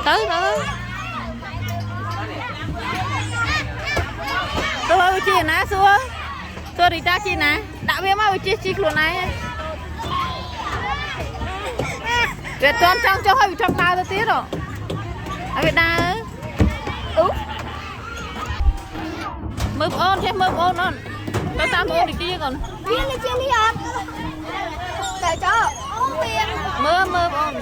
tới tôi chi ná xua tôi đi ta chi ná đã biết mà chi luôn này để toàn cho hơi bị trong đau tôi tiếc rồi ở Việt Nam mướp ôn chứ mướp ôn non tôi tam ôn đi kia còn viên đi chia đi hả để cho mướp ôn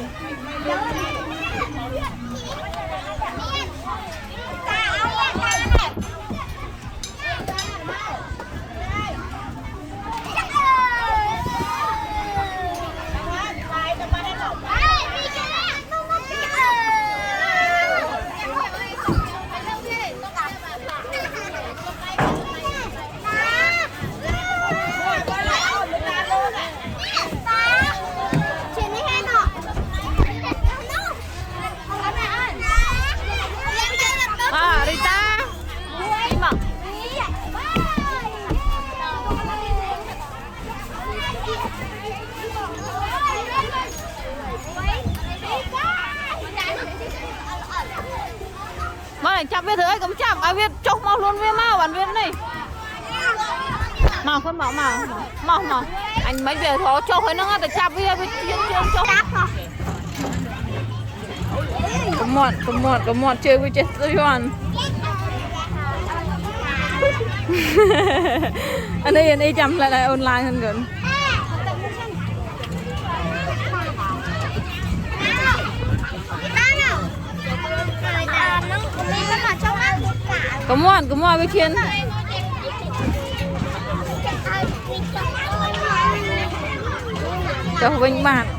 chắp biết thử cũng chắp ai biết chốc mau luôn với mau bạn biết này mau con mau anh mấy về thó chốc hơi nó ngắt chắp với chốc come on chơi với chết tôi hoàn anh ấy chăm lại online hơn gần come on với Kiên cho Vinh bạn